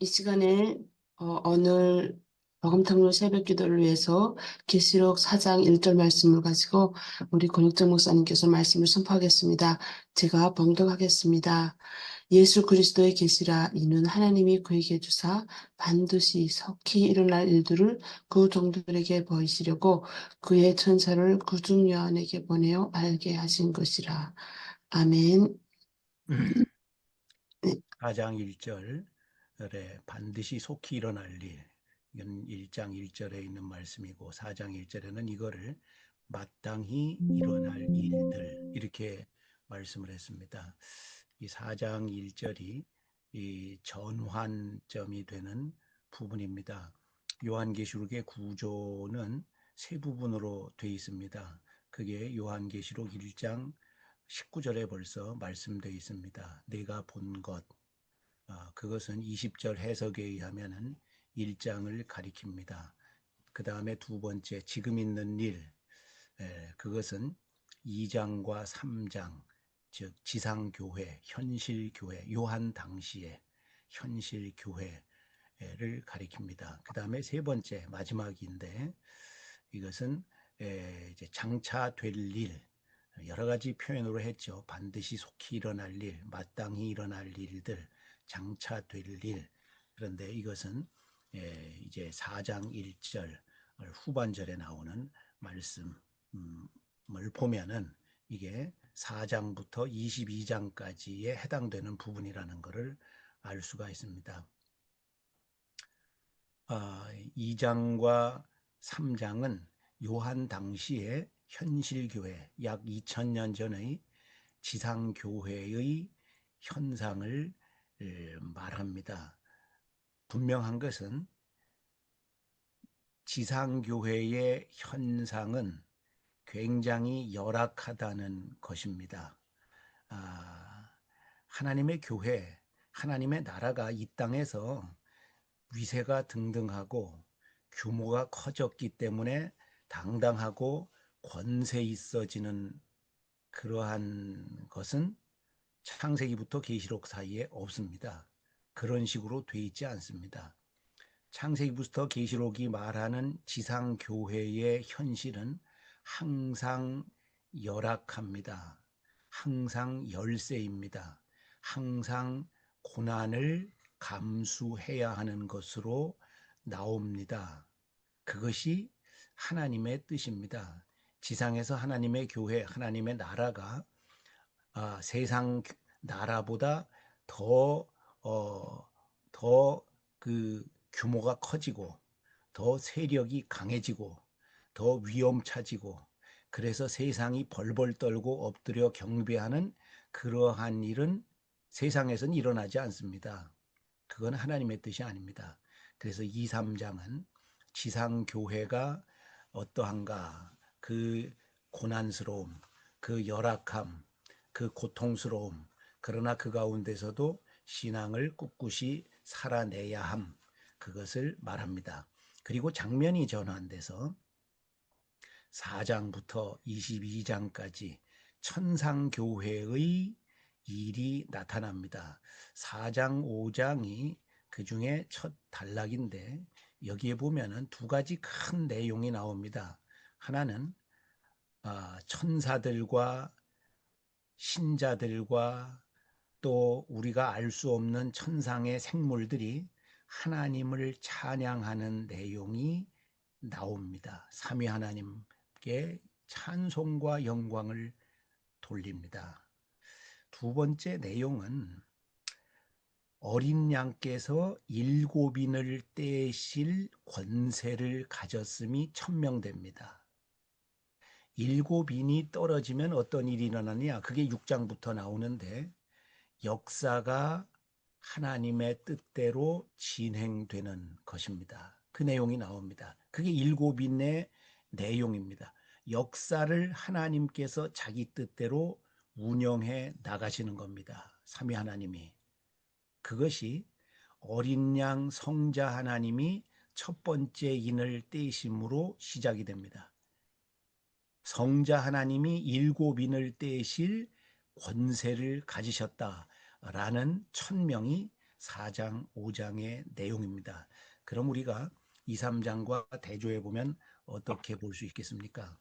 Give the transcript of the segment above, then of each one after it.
이 시간에 오늘 복음통로 새벽 기도를 위해서 계시록 4장 1절 말씀을 가지고 우리 권육정 목사님께서 말씀을 선포하겠습니다. 제가 봉독하겠습니다. 예수 그리스도의 계시라. 이는 하나님이 그에게 주사 반드시 속히 일어날 일들을 그 종들에게 보이시려고 그의 천사를 그중 요한에게 보내어 알게 하신 것이라. 아멘. 네. 4장 1절에 반드시 속히 일어날 일, 이건 1장 1절에 있는 말씀이고 4장 1절에는 이거를 마땅히 일어날 일들 이렇게 말씀을 했습니다. 이 4장 1절이 이 전환점이 되는 부분입니다. 요한계시록의 구조는 세 부분으로 되어 있습니다. 그게 요한계시록 1장 19절에 벌써 말씀되어 있습니다. 내가 본 것, 그것은 20절 해석에 의하면 1장을 가리킵니다. 그 다음에 두 번째 지금 있는 일, 그것은 2장과 3장, 즉 지상교회, 현실교회, 요한 당시의 현실교회를 가리킵니다. 그 다음에 세 번째 마지막인데 이것은 이제 장차될 일, 여러 가지 표현으로 했죠. 반드시 속히 일어날 일, 마땅히 일어날 일들, 장차될 일. 그런데 이것은 이제 4장 1절 후반절에 나오는 말씀을 보면은 이게 4장부터 22장까지에 해당되는 부분이라는 것을 알 수가 있습니다. 2장과 3장은 요한 당시의 현실교회, 약 2000년 전의 지상교회의 현상을 말합니다. 분명한 것은 지상교회의 현상은 굉장히 열악하다는 것입니다. 하나님의 교회, 하나님의 나라가 이 땅에서 위세가 등등하고 규모가 커졌기 때문에 당당하고 권세 있어지는 그러한 것은 창세기부터 계시록 사이에 없습니다. 그런 식으로 돼 있지 않습니다. 창세기부터 계시록이 말하는 지상교회의 현실은 항상 열악합니다. 항상 열세입니다. 항상 고난을 감수해야 하는 것으로 나옵니다. 그것이 하나님의 뜻입니다. 지상에서 하나님의 교회, 하나님의 나라가 세상 나라보다 더 그 규모가 커지고 더 세력이 강해지고 더 위험차지고 그래서 세상이 벌벌 떨고 엎드려 경배하는 그러한 일은 세상에서는 일어나지 않습니다. 그건 하나님의 뜻이 아닙니다. 그래서 2, 3장은 지상교회가 어떠한가, 그 고난스러움, 그 열악함, 그 고통스러움, 그러나 그 가운데서도 신앙을 꿋꿋이 살아내야 함, 그것을 말합니다. 그리고 장면이 전환돼서 4장부터 22장까지 천상교회의 일이 나타납니다. 4장, 5장이 그 중에 첫 단락인데 여기에 보면은 두 가지 큰 내용이 나옵니다. 하나는 천사들과 신자들과 또 우리가 알 수 없는 천상의 생물들이 하나님을 찬양하는 내용이 나옵니다. 삼위 하나님께 찬송과 영광을 돌립니다. 두 번째 내용은 어린 양께서 7인을 떼실 권세를 가졌음이 천명됩니다. 7인이 떨어지면 어떤 일이 일어나느냐? 그게 6장부터 나오는데 역사가 하나님의 뜻대로 진행되는 것입니다. 그 내용이 나옵니다. 그게 7인의 내용입니다. 역사를 하나님께서 자기 뜻대로 운영해 나가시는 겁니다. 삼위 하나님이. 그것이 어린 양 성자 하나님이 첫 번째 인을 떼심으로 시작이 됩니다. 성자 하나님이 7인을 떼실 권세를 가지셨다라는 천명이 4장, 5장의 내용입니다. 그럼 우리가 2, 3장과 대조해 보면 어떻게 볼 수 있겠습니까?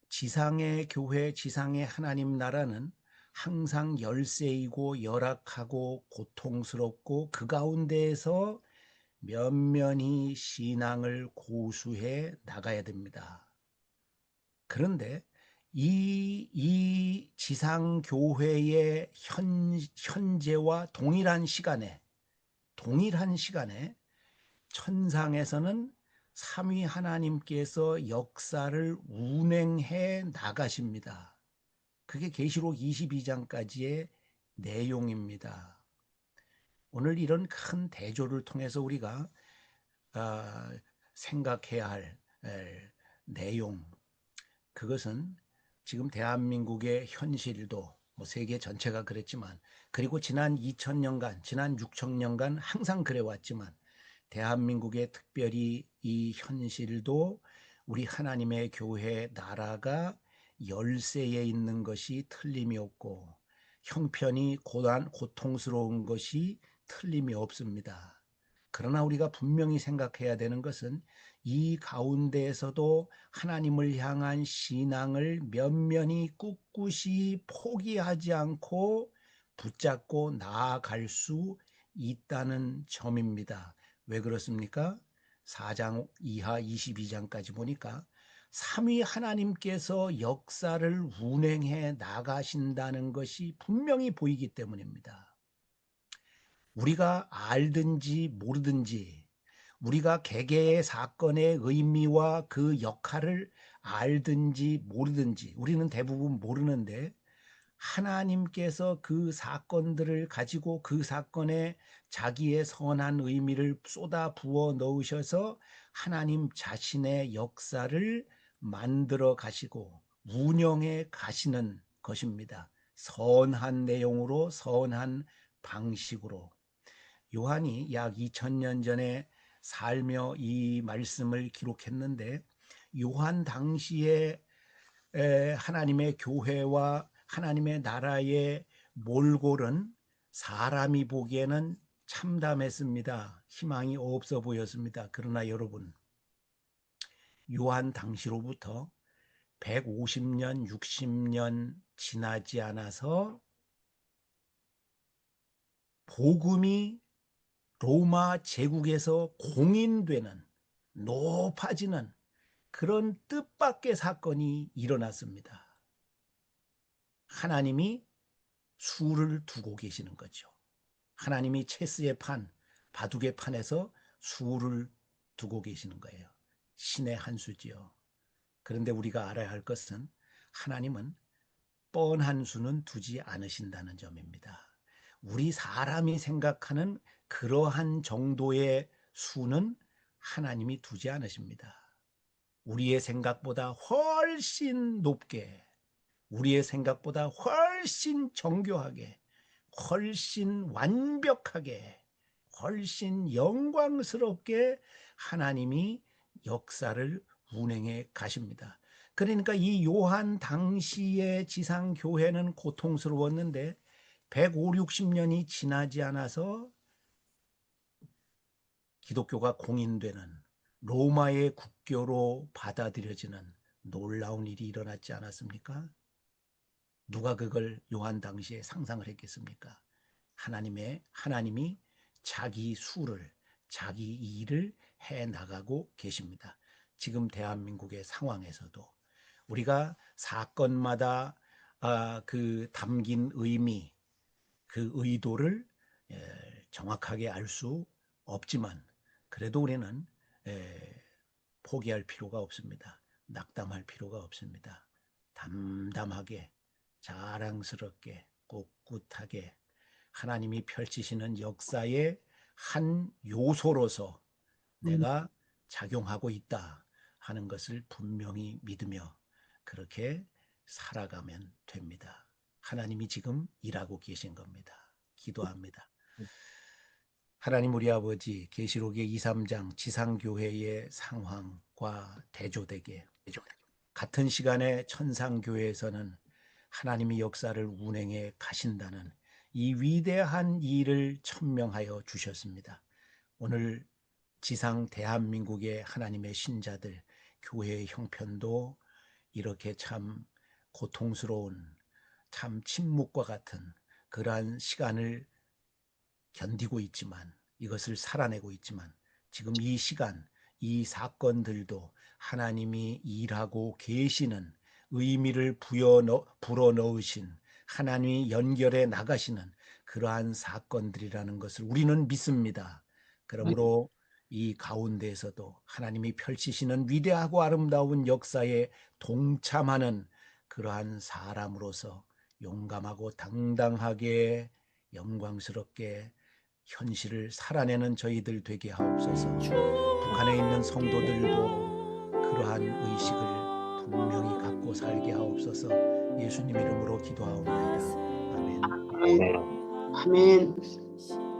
지상의 교회, 지상의 하나님 나라는 항상 열세이고 열악하고 고통스럽고 그 가운데에서 면면히 신앙을 고수해 나가야 됩니다. 그런데 이 지상교회의 현재와 동일한 시간에 천상에서는 삼위 하나님께서 역사를 운행해 나가십니다. 그게 계시록 22장까지의 내용입니다. 오늘 이런 큰 대조를 통해서 우리가 아, 생각해야 할 내용, 그것은 지금 대한민국의 현실도 뭐 세계 전체가 그랬지만, 그리고 지난 2000년간, 지난 6000년간 항상 그래왔지만, 대한민국의 특별히 이 현실도 우리 하나님의 교회 나라가 열세에 있는 것이 틀림이 없고, 형편이 고통스러운 것이 틀림이 없습니다. 그러나 우리가 분명히 생각해야 되는 것은 이 가운데에서도 하나님을 향한 신앙을 면면히 꿋꿋이 포기하지 않고 붙잡고 나아갈 수 있다는 점입니다. 왜 그렇습니까? 4장 이하 22장까지 보니까 삼위 하나님께서 역사를 운행해 나가신다는 것이 분명히 보이기 때문입니다. 우리가 알든지 모르든지, 우리가 개개의 사건의 의미와 그 역할을 알든지 모르든지, 우리는 대부분 모르는데, 하나님께서 그 사건들을 가지고 그 사건에 자기의 선한 의미를 쏟아 부어 넣으셔서 하나님 자신의 역사를 만들어 가시고 운영해 가시는 것입니다. 선한 내용으로, 선한 방식으로. 요한이 약 2000년 전에 살며 이 말씀을 기록했는데, 요한 당시에 하나님의 교회와 하나님의 나라의 몰골은 사람이 보기에는 참담했습니다. 희망이 없어 보였습니다. 그러나 여러분, 요한 당시로부터 150년, 60년 지나지 않아서 복음이 로마 제국에서 공인되는, 높아지는 그런 뜻밖의 사건이 일어났습니다. 하나님이 수를 두고 계시는 거죠. 하나님이 체스의 판, 바둑의 판에서 수를 두고 계시는 거예요. 신의 한 수지요. 그런데 우리가 알아야 할 것은 하나님은 뻔한 수는 두지 않으신다는 점입니다. 우리 사람이 생각하는 그러한 정도의 수는 하나님이 두지 않으십니다. 우리의 생각보다 훨씬 높게, 우리의 생각보다 훨씬 정교하게, 훨씬 완벽하게, 훨씬 영광스럽게 하나님이 역사를 운행해 가십니다. 그러니까 이 요한 당시의 지상교회는 고통스러웠는데 150, 60년이 지나지 않아서 기독교가 공인되는, 로마의 국교로 받아들여지는 놀라운 일이 일어났지 않았습니까? 누가 그걸 요한 당시에 상상을 했겠습니까? 하나님이 자기 수를, 자기 일을 해 나가고 계십니다. 지금 대한민국의 상황에서도 우리가 사건마다 그 담긴 의미, 그 의도를 정확하게 알 수 없지만, 그래도 우리는 포기할 필요가 없습니다. 낙담할 필요가 없습니다. 담담하게, 자랑스럽게, 꿋꿋하게 하나님이 펼치시는 역사의 한 요소로서 음, 내가 작용하고 있다 하는 것을 분명히 믿으며 그렇게 살아가면 됩니다. 하나님이 지금 일하고 계신 겁니다. 기도합니다. 하나님 우리 아버지, 계시록의 2, 3장 지상교회의 상황과 대조되게, 같은 시간에 천상교회에서는 하나님이 역사를 운행해 가신다는 이 위대한 일을 천명하여 주셨습니다. 오늘 지상 대한민국의 하나님의 신자들, 교회의 형편도 이렇게 참 고통스러운, 참 침묵과 같은 그러한 시간을 견디고 있지만, 이것을 살아내고 있지만, 지금 이 시간, 이 사건들도 하나님이 일하고 계시는 의미를 불어넣으신, 하나님이 연결해 나가시는 그러한 사건들이라는 것을 우리는 믿습니다. 그러므로 이 가운데에서도 하나님이 펼치시는 위대하고 아름다운 역사에 동참하는 그러한 사람으로서 용감하고 당당하게 영광스럽게 현실을 살아내는 저희들 되게 하옵소서. 북한에 있는 성도들도 그러한 의식을 분명히 갖고 살게 하옵소서. 예수님 이름으로 기도하옵나이다. 아멘. 아멘. 아멘.